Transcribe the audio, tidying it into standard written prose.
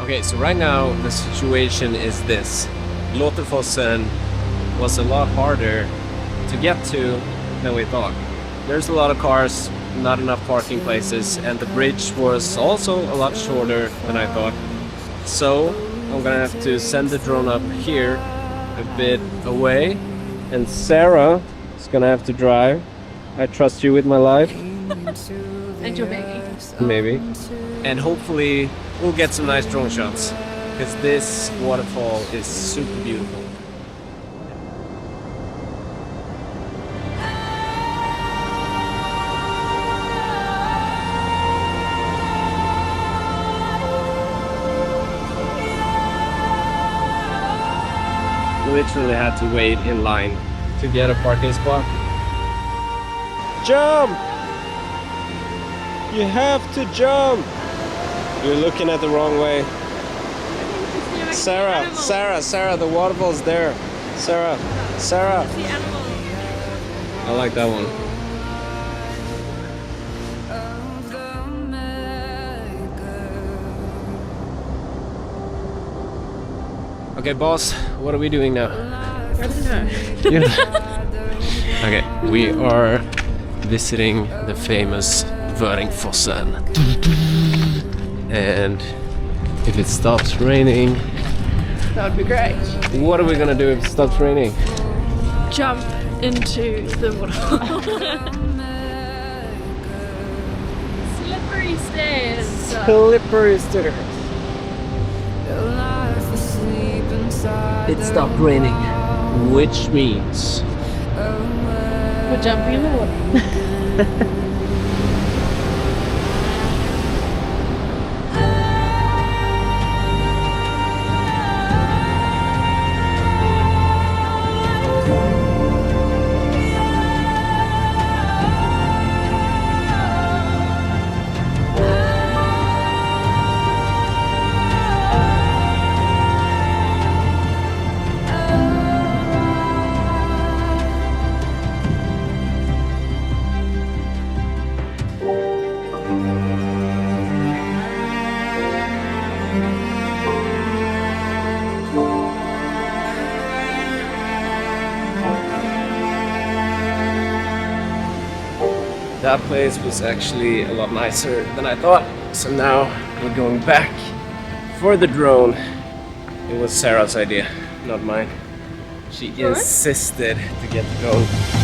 Okay, so right now the situation is this. Låtefossen was a lot harder to get to than we thought. There's a lot of cars, not enough parking places, and the bridge was also a lot shorter than I thought. So I'm gonna have to send the drone up here a bit away, and Sarah is gonna have to drive. I trust you with my life. And your baby. Maybe. And hopefully we'll get some nice drone shots, because this waterfall is super beautiful. Literally had to wait in line to get a parking spot. Jump! You have to jump! You're looking at the wrong way. Sarah, the waterfall's there. Sarah. The animal. I like that one. Okay, boss, what are we doing now? I don't know. Okay, we are visiting the famous Vöringfossen. And if it stops raining, That would be great. what are we gonna do if it stops raining? Jump into the waterfall. Slippery stairs. Slippery stairs. It stopped raining, which means We're jumping in the water. that place was actually a lot nicer than I thought. So now we're going back for the drone. It was Sarah's idea, not mine. She insisted to get the drone.